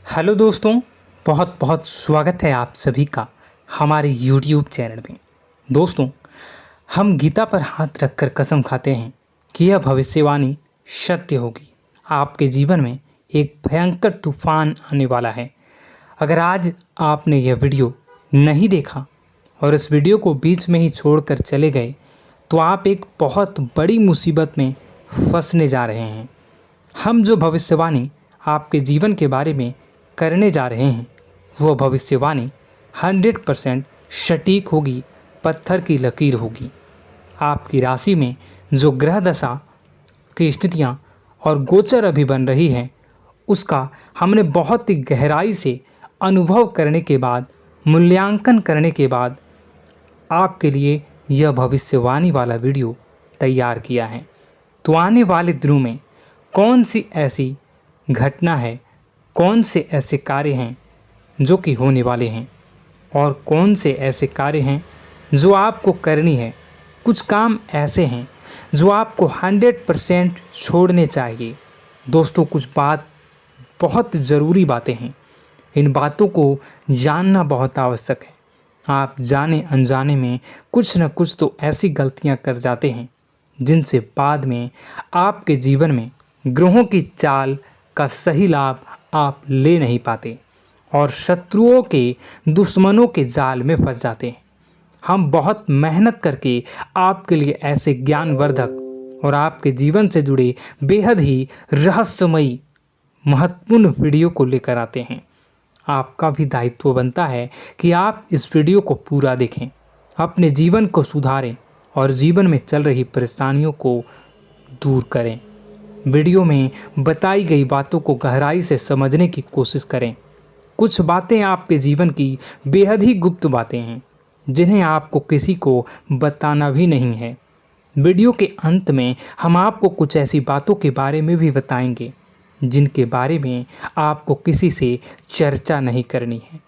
Hello दोस्तों, बहुत बहुत स्वागत है आप सभी का हमारे YouTube चैनल में। दोस्तों, हम गीता पर हाथ रखकर कसम खाते हैं कि यह भविष्यवाणी सत्य होगी। आपके जीवन में एक भयंकर तूफान आने वाला है। अगर आज आपने यह वीडियो नहीं देखा और इस वीडियो को बीच में ही छोड़कर चले गए तो आप एक बहुत बड़ी मुसीबत में फंसने जा रहे हैं। हम जो भविष्यवाणी आपके जीवन के बारे में करने जा रहे हैं वो भविष्यवाणी 100% सटीक होगी, पत्थर की लकीर होगी। आपकी राशि में जो ग्रह दशा की स्थितियां और गोचर अभी बन रही है उसका हमने बहुत ही गहराई से अनुभव करने के बाद, मूल्यांकन करने के बाद आपके लिए यह भविष्यवाणी वाला वीडियो तैयार किया है। तो आने वाले दिनों में कौन सी ऐसी घटना है, कौन से ऐसे कार्य हैं जो कि होने वाले हैं और कौन से ऐसे कार्य हैं जो आपको करनी है। कुछ काम ऐसे हैं जो आपको 100% छोड़ने चाहिए। दोस्तों, कुछ बात बहुत ज़रूरी बातें हैं। इन बातों को जानना बहुत आवश्यक है। आप जाने अनजाने में कुछ न कुछ तो ऐसी गलतियां कर जाते हैं जिनसे बाद में आपके जीवन में ग्रहों की चाल का सही लाभ आप ले नहीं पाते और शत्रुओं के, दुश्मनों के जाल में फंस जाते हैं। हम बहुत मेहनत करके आपके लिए ऐसे ज्ञानवर्धक और आपके जीवन से जुड़े बेहद ही रहस्यमयी महत्वपूर्ण वीडियो को लेकर आते हैं। आपका भी दायित्व बनता है कि आप इस वीडियो को पूरा देखें, अपने जीवन को सुधारें और जीवन में चल रही परेशानियों को दूर करें। वीडियो में बताई गई बातों को गहराई से समझने की कोशिश करें। कुछ बातें आपके जीवन की बेहद ही गुप्त बातें हैं जिन्हें आपको किसी को बताना भी नहीं है। वीडियो के अंत में हम आपको कुछ ऐसी बातों के बारे में भी बताएंगे जिनके बारे में आपको किसी से चर्चा नहीं करनी है।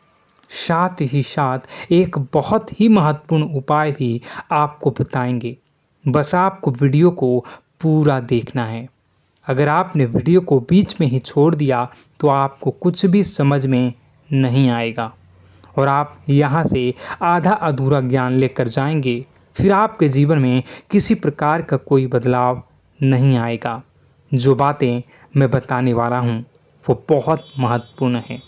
साथ ही साथ एक बहुत ही महत्वपूर्ण उपाय भी आपको बताएंगे। बस आपको वीडियो को पूरा देखना है। अगर आपने वीडियो को बीच में ही छोड़ दिया तो आपको कुछ भी समझ में नहीं आएगा और आप यहाँ से आधा अधूरा ज्ञान लेकर जाएंगे। फिर आपके जीवन में किसी प्रकार का कोई बदलाव नहीं आएगा। जो बातें मैं बताने वाला हूँ वो बहुत महत्वपूर्ण है।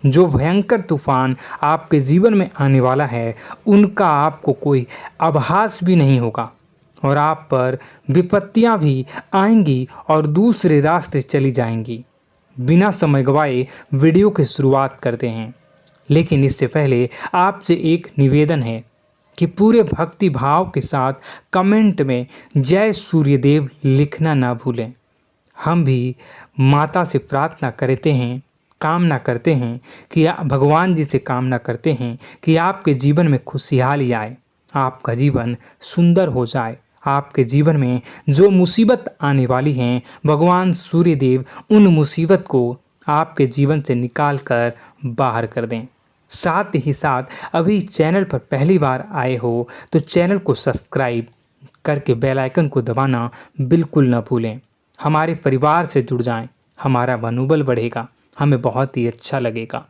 जो भयंकर तूफान आपके जीवन में आने वाला है उनका आपको कोई आभास भी नहीं होगा और आप पर विपत्तियां भी आएंगी और दूसरे रास्ते चली जाएंगी। बिना समय गवाए वीडियो की शुरुआत करते हैं, लेकिन इससे पहले आपसे एक निवेदन है कि पूरे भक्ति भाव के साथ कमेंट में जय सूर्यदेव लिखना ना भूलें। हम भी माता से प्रार्थना करते हैं, कामना करते हैं कि भगवान जी से कामना करते हैं कि आपके जीवन में खुशहाली आए, आपका जीवन सुंदर हो जाए। आपके जीवन में जो मुसीबत आने वाली हैं भगवान सूर्यदेव उन मुसीबत को आपके जीवन से निकाल कर बाहर कर दें। साथ ही साथ अभी चैनल पर पहली बार आए हो तो चैनल को सब्सक्राइब करके बेल आइकन को दबाना बिल्कुल न भूलें। हमारे परिवार से जुड़ जाएं, हमारा मनोबल बढ़ेगा, हमें बहुत ही अच्छा लगेगा।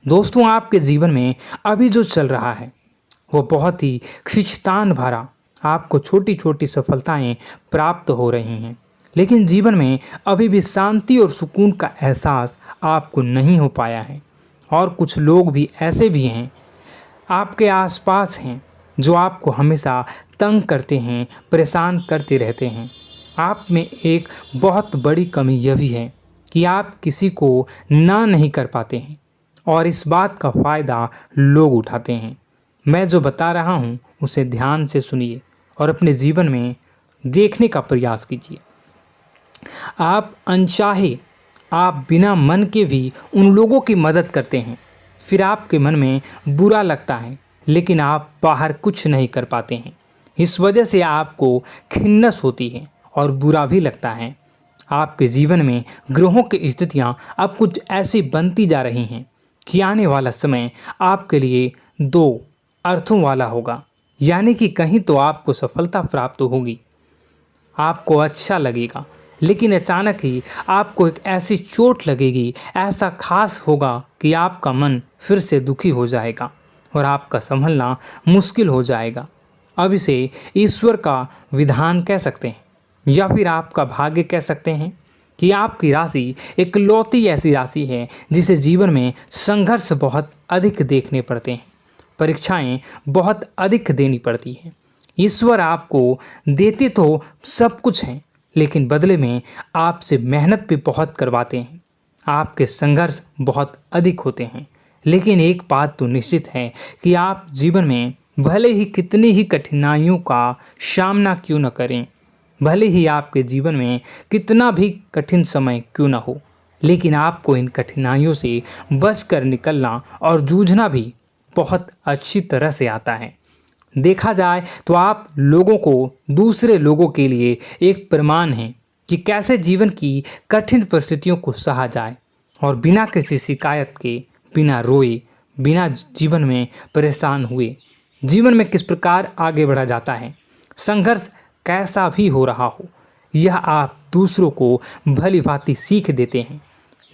दोस्तों, आपके जीवन में अभी जो चल रहा है वो बहुत ही खींचतान भरा, आपको छोटी छोटी सफलताएं प्राप्त हो रही हैं, लेकिन जीवन में अभी भी शांति और सुकून का एहसास आपको नहीं हो पाया है। और कुछ लोग भी ऐसे भी हैं आपके आसपास हैं जो आपको हमेशा तंग करते हैं, परेशान करते रहते हैं। आप में एक बहुत बड़ी कमी यह भी है कि आप किसी को ना नहीं कर पाते हैं और इस बात का फ़ायदा लोग उठाते हैं। मैं जो बता रहा हूँ उसे ध्यान से सुनिए और अपने जीवन में देखने का प्रयास कीजिए। आप अनचाहे, आप बिना मन के भी उन लोगों की मदद करते हैं, फिर आपके मन में बुरा लगता है लेकिन आप बाहर कुछ नहीं कर पाते हैं। इस वजह से आपको खिन्नस होती है और बुरा भी लगता है। आपके जीवन में ग्रहों की स्थितियाँ अब कुछ ऐसी बनती जा रही हैं कि आने वाला समय आपके लिए दो अर्थों वाला होगा। यानी कि कहीं तो आपको सफलता प्राप्त होगी, आपको अच्छा लगेगा लेकिन अचानक ही आपको एक ऐसी चोट लगेगी, ऐसा खास होगा कि आपका मन फिर से दुखी हो जाएगा और आपका संभलना मुश्किल हो जाएगा। अब इसे ईश्वर का विधान कह सकते हैं या फिर आपका भाग्य कह सकते हैं कि आपकी राशि इकलौती ऐसी राशि है जिसे जीवन में संघर्ष बहुत अधिक देखने पड़ते हैं, परीक्षाएं बहुत अधिक देनी पड़ती हैं। ईश्वर आपको देते तो सब कुछ हैं, लेकिन बदले में आपसे मेहनत भी बहुत करवाते हैं। आपके संघर्ष बहुत अधिक होते हैं, लेकिन एक बात तो निश्चित है कि आप जीवन में भले ही कितनी ही कठिनाइयों का सामना क्यों न करें, भले ही आपके जीवन में कितना भी कठिन समय क्यों न हो, लेकिन आपको इन कठिनाइयों से बच कर निकलना और जूझना भी बहुत अच्छी तरह से आता है। देखा जाए तो आप लोगों को दूसरे लोगों के लिए एक प्रमाण हैं कि कैसे जीवन की कठिन परिस्थितियों को सहा जाए और बिना किसी शिकायत के, बिना रोए, बिना जीवन में परेशान हुए जीवन में किस प्रकार आगे बढ़ा जाता है। संघर्ष कैसा भी हो रहा हो, यह आप दूसरों को भली भांति सीख देते हैं।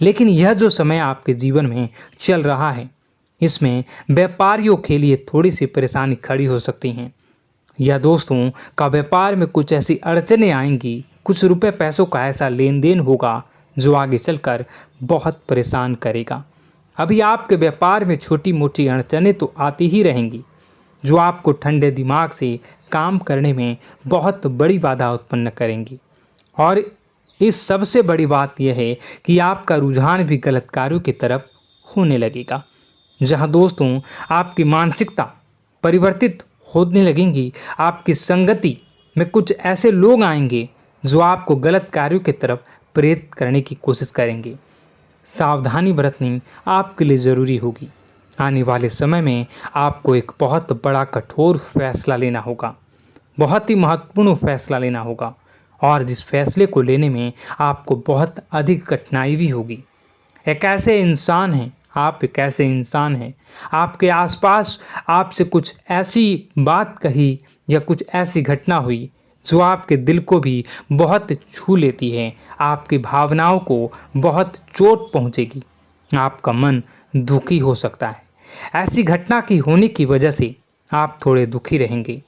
लेकिन यह जो समय आपके जीवन में चल रहा है, इसमें व्यापारियों के लिए थोड़ी सी परेशानी खड़ी हो सकती हैं, या दोस्तों का व्यापार में कुछ ऐसी अड़चनें आएंगी, कुछ रुपए पैसों का ऐसा लेन देन होगा जो आगे चलकर बहुत परेशान करेगा। अभी आपके व्यापार में छोटी मोटी अड़चनें तो आती ही रहेंगी, जो आपको ठंडे दिमाग से काम करने में बहुत बड़ी बाधा उत्पन्न करेंगी। और इस सबसे बड़ी बात यह है कि आपका रुझान भी गलत कार्यों की तरफ होने लगेगा, जहां दोस्तों आपकी मानसिकता परिवर्तित होने लगेंगी। आपकी संगति में कुछ ऐसे लोग आएंगे जो आपको गलत कार्यों की तरफ प्रेरित करने की कोशिश करेंगे। सावधानी बरतनी आपके लिए ज़रूरी होगी। आने वाले समय में आपको एक बहुत बड़ा कठोर फैसला लेना होगा, बहुत ही महत्वपूर्ण फैसला लेना होगा, और जिस फैसले को लेने में आपको बहुत अधिक कठिनाई भी होगी। एक ऐसे इंसान हैं, आप एक ऐसे इंसान हैं, आपके आसपास आपसे कुछ ऐसी बात कही या कुछ ऐसी घटना हुई जो आपके दिल को भी बहुत छू लेती है, आपकी भावनाओं को बहुत चोट पहुंचेगी, आपका मन दुखी हो सकता है। ऐसी घटना की होने की वजह से आप थोड़े दुखी रहेंगे।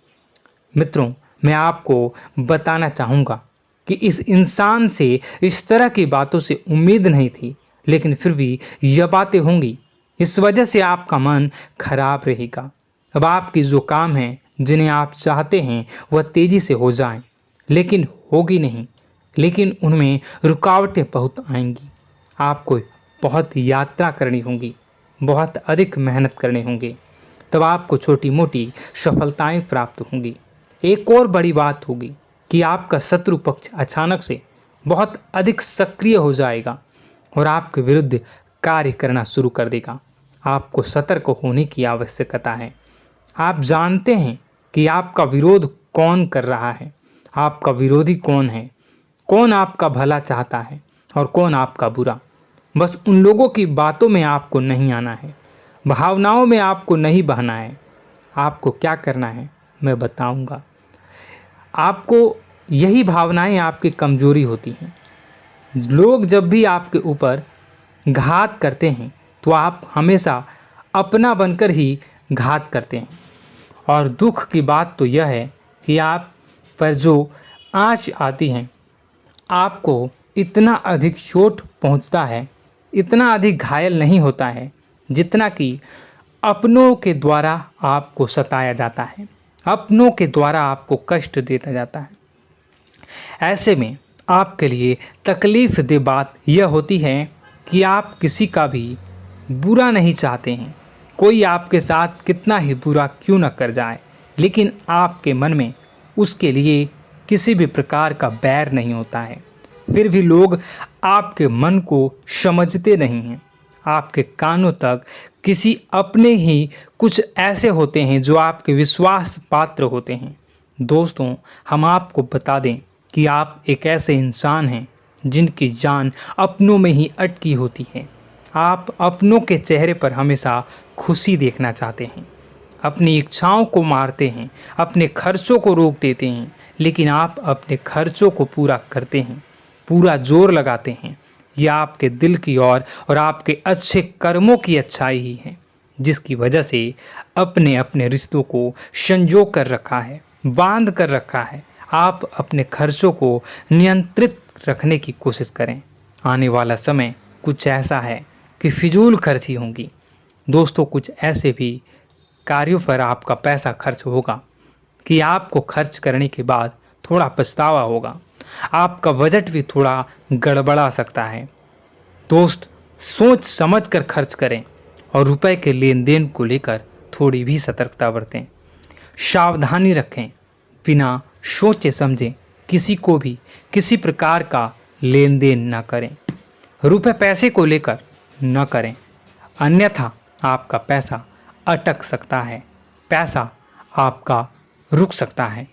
मित्रों, मैं आपको बताना चाहूँगा कि इस इंसान से इस तरह की बातों से उम्मीद नहीं थी, लेकिन फिर भी यह बातें होंगी। इस वजह से आपका मन खराब रहेगा। अब आपकी जो काम है, जिन्हें आप चाहते हैं वह तेज़ी से हो जाएं, लेकिन होगी नहीं, लेकिन उनमें रुकावटें बहुत आएंगी। आपको बहुत यात्रा करनी होगी, बहुत अधिक मेहनत करने होंगे, तब आपको छोटी मोटी सफलताएं प्राप्त होंगी। एक और बड़ी बात होगी कि आपका शत्रु पक्ष अचानक से बहुत अधिक सक्रिय हो जाएगा और आपके विरुद्ध कार्य करना शुरू कर देगा। आपको सतर्क होने की आवश्यकता है। आप जानते हैं कि आपका विरोध कौन कर रहा है, आपका विरोधी कौन है, कौन आपका भला चाहता है और कौन आपका बुरा। बस उन लोगों की बातों में आपको नहीं आना है, भावनाओं में आपको नहीं बहना है। आपको क्या करना है मैं बताऊंगा। आपको यही भावनाएं आपकी कमजोरी होती हैं। लोग जब भी आपके ऊपर घात करते हैं तो आप हमेशा अपना बनकर ही घात करते हैं। और दुख की बात तो यह है कि आप पर जो आँच आती हैं, आपको इतना अधिक चोट पहुंचता है, इतना अधिक घायल नहीं होता है जितना कि अपनों के द्वारा आपको सताया जाता है, अपनों के द्वारा आपको कष्ट देता जाता है। ऐसे में आपके लिए तकलीफ़ दे बात यह होती है कि आप किसी का भी बुरा नहीं चाहते हैं। कोई आपके साथ कितना ही बुरा क्यों न कर जाए, लेकिन आपके मन में उसके लिए किसी भी प्रकार का बैर नहीं होता है। फिर भी लोग आपके मन को समझते नहीं हैं। आपके कानों तक किसी अपने ही कुछ ऐसे होते हैं जो आपके विश्वास पात्र होते हैं। दोस्तों, हम आपको बता दें कि आप एक ऐसे इंसान हैं जिनकी जान अपनों में ही अटकी होती है। आप अपनों के चेहरे पर हमेशा खुशी देखना चाहते हैं, अपनी इच्छाओं को मारते हैं, अपने खर्चों को रोक देते हैं, लेकिन आप अपने खर्चों को पूरा करते हैं। पूरा जोर लगाते हैं, यह आपके दिल की और आपके अच्छे कर्मों की अच्छाई ही है, जिसकी वजह से अपने अपने रिश्तों को संजो कर रखा है, बांध कर रखा है। आप अपने खर्चों को नियंत्रित रखने की कोशिश करें। आने वाला समय कुछ ऐसा है कि फिजूल खर्ची होंगी। दोस्तों, कुछ ऐसे भी कार्यों पर आपका पैसा खर्च होगा कि आपको खर्च करने के बाद थोड़ा पछतावा होगा। आपका बजट भी थोड़ा गड़बड़ा सकता है। दोस्त, सोच समझ कर खर्च करें और रुपए के लेन देन को लेकर थोड़ी भी सतर्कता बरतें। सावधानी रखें, बिना सोचे समझे किसी को भी किसी प्रकार का लेन देन न करें। रुपए पैसे को लेकर न करें, अन्यथा आपका पैसा अटक सकता है, पैसा आपका रुक सकता है।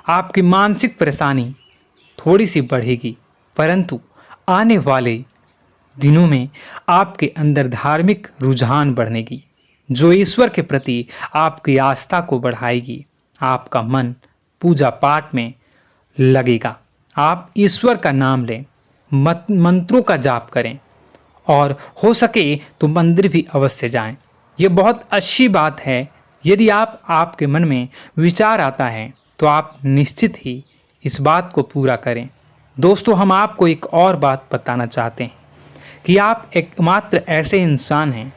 आपकी मानसिक परेशानी थोड़ी सी बढ़ेगी, परंतु आने वाले दिनों में आपके अंदर धार्मिक रुझान बढ़नेगी, जो ईश्वर के प्रति आपकी आस्था को बढ़ाएगी। आपका मन पूजा पाठ में लगेगा। आप ईश्वर का नाम लें, मंत्रों का जाप करें और हो सके तो मंदिर भी अवश्य जाएं। ये बहुत अच्छी बात है। यदि आपके मन में विचार आता है तो आप निश्चित ही इस बात को पूरा करें। दोस्तों, हम आपको एक और बात बताना चाहते हैं कि आप एकमात्र ऐसे इंसान हैं,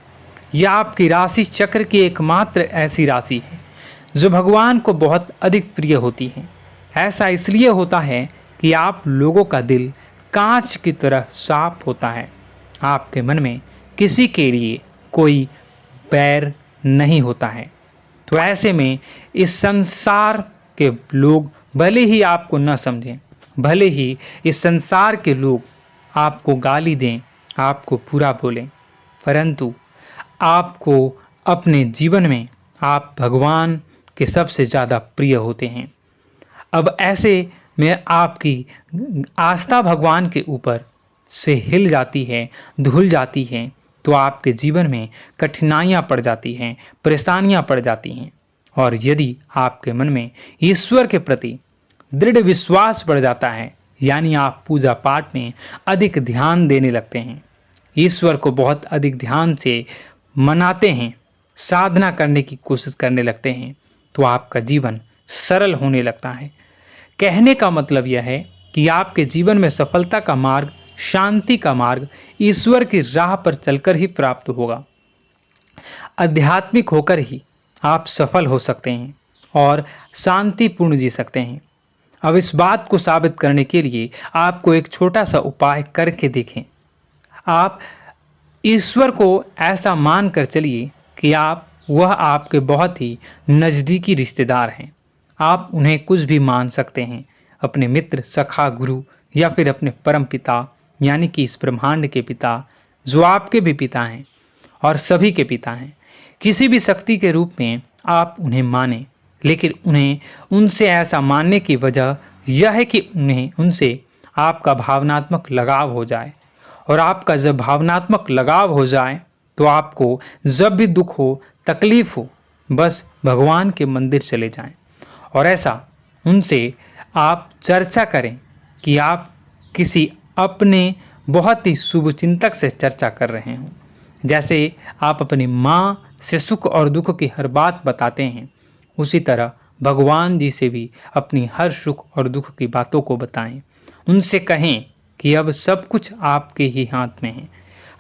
यह आपकी राशि चक्र की एकमात्र ऐसी राशि है जो भगवान को बहुत अधिक प्रिय होती है। ऐसा इसलिए होता है कि आप लोगों का दिल कांच की तरह साफ होता है। आपके मन में किसी के लिए कोई बैर नहीं होता है। तो ऐसे में इस संसार के लोग भले ही आपको न समझें, भले ही इस संसार के लोग आपको गाली दें, आपको बुरा बोलें, परंतु आपको अपने जीवन में आप भगवान के सबसे ज़्यादा प्रिय होते हैं। अब ऐसे में आपकी आस्था भगवान के ऊपर से हिल जाती है, धुल जाती है, तो आपके जीवन में कठिनाइयाँ पड़ जाती हैं, परेशानियाँ पड़ जाती हैं। और यदि आपके मन में ईश्वर के प्रति दृढ़ विश्वास बढ़ जाता है, यानी आप पूजा पाठ में अधिक ध्यान देने लगते हैं, ईश्वर को बहुत अधिक ध्यान से मनाते हैं, साधना करने की कोशिश करने लगते हैं, तो आपका जीवन सरल होने लगता है। कहने का मतलब यह है कि आपके जीवन में सफलता का मार्ग, शांति का मार्ग ईश्वर की राह पर चलकर ही प्राप्त होगा। आध्यात्मिक होकर ही आप सफल हो सकते हैं और शांतिपूर्ण जी सकते हैं। अब इस बात को साबित करने के लिए आपको एक छोटा सा उपाय करके देखें। आप ईश्वर को ऐसा मान कर चलिए कि वह आपके बहुत ही नज़दीकी रिश्तेदार हैं। आप उन्हें कुछ भी मान सकते हैं, अपने मित्र, सखा, गुरु या फिर अपने परम पिता, यानी कि इस ब्रह्मांड के पिता, जो आपके भी पिता हैं और सभी के पिता हैं। किसी भी शक्ति के रूप में आप उन्हें मानें, लेकिन उन्हें उनसे ऐसा मानने की वजह यह है कि उनसे आपका भावनात्मक लगाव हो जाए। और आपका जब भावनात्मक लगाव हो जाए तो आपको जब भी दुख हो, तकलीफ हो, बस भगवान के मंदिर चले जाएं और ऐसा उनसे आप चर्चा करें कि आप किसी अपने बहुत ही शुभचिंतक से चर्चा कर रहे हों। जैसे आप अपनी माँ से सुख और दुख की हर बात बताते हैं, उसी तरह भगवान जी से भी अपनी हर सुख और दुख की बातों को बताएं। उनसे कहें कि अब सब कुछ आपके ही हाथ में है,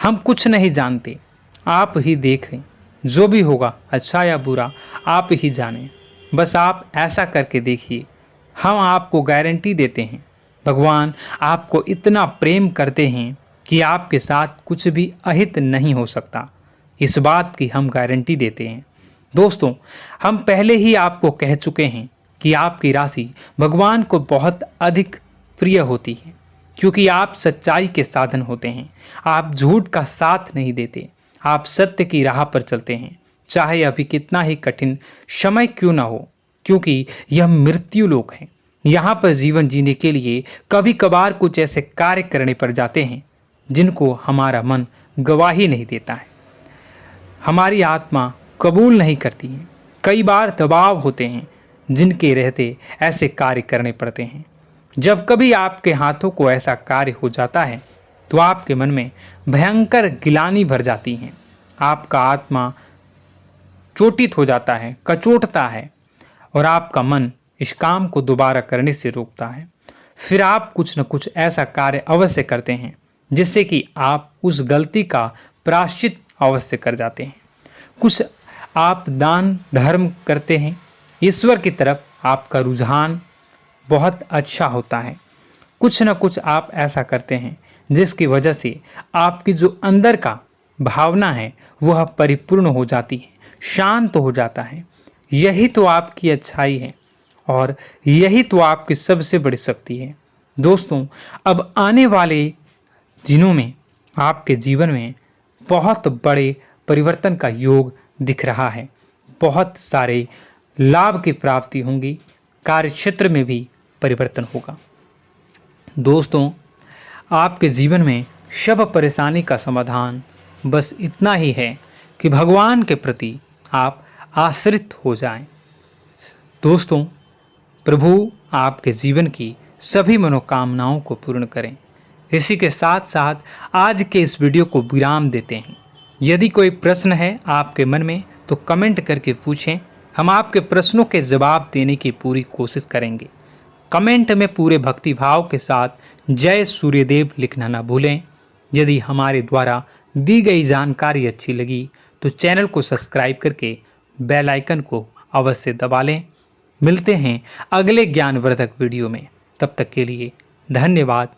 हम कुछ नहीं जानते, आप ही देखें, जो भी होगा अच्छा या बुरा आप ही जानें। बस आप ऐसा करके देखिए, हम आपको गारंटी देते हैं भगवान आपको इतना प्रेम करते हैं कि आपके साथ कुछ भी अहित नहीं हो सकता। इस बात की हम गारंटी देते हैं। दोस्तों, हम पहले ही आपको कह चुके हैं कि आपकी राशि भगवान को बहुत अधिक प्रिय होती है, क्योंकि आप सच्चाई के साधन होते हैं। आप झूठ का साथ नहीं देते, आप सत्य की राह पर चलते हैं, चाहे अभी कितना ही कठिन समय क्यों ना हो, क्योंकि यह मृत्यु लोक है। यहाँ पर जीवन जीने के लिए कभी कभार कुछ ऐसे कार्य करने पड़ जाते हैं जिनको हमारा मन गवाही नहीं देता है, हमारी आत्मा कबूल नहीं करती है। कई बार दबाव होते हैं जिनके रहते ऐसे कार्य करने पड़ते हैं। जब कभी आपके हाथों को ऐसा कार्य हो जाता है तो आपके मन में भयंकर गिलानी भर जाती है। आपका आत्मा चोटित हो जाता है, कचोटता है और आपका मन इस काम को दोबारा करने से रोकता है। फिर आप कुछ न कुछ ऐसा कार्य अवश्य करते हैं जिससे कि आप उस गलती का प्रायश्चित अवश्य कर जाते हैं। कुछ आप दान धर्म करते हैं। ईश्वर की तरफ आपका रुझान बहुत अच्छा होता है। कुछ न कुछ आप ऐसा करते हैं जिसकी वजह से आपकी जो अंदर का भावना है वह परिपूर्ण हो जाती है, शांत हो जाता है। यही तो आपकी अच्छाई है और यही तो आपकी सबसे बड़ी शक्ति है। दोस्तों, अब आने वाले दिनों में आपके जीवन में बहुत बड़े परिवर्तन का योग दिख रहा है। बहुत सारे लाभ की प्राप्ति होंगी, कार्यक्षेत्र में भी परिवर्तन होगा। दोस्तों, आपके जीवन में सब परेशानी का समाधान बस इतना ही है कि भगवान के प्रति आप आश्रित हो जाएं। दोस्तों, प्रभु आपके जीवन की सभी मनोकामनाओं को पूर्ण करें। इसी के साथ साथ आज के इस वीडियो को विराम देते हैं। यदि कोई प्रश्न है आपके मन में तो कमेंट करके पूछें, हम आपके प्रश्नों के जवाब देने की पूरी कोशिश करेंगे। कमेंट में पूरे भक्तिभाव के साथ जय सूर्यदेव लिखना ना भूलें। यदि हमारे द्वारा दी गई जानकारी अच्छी लगी तो चैनल को सब्सक्राइब करके बेल आइकन को अवश्य दबा लें। मिलते हैं अगले ज्ञानवर्धक वीडियो में। तब तक के लिए धन्यवाद।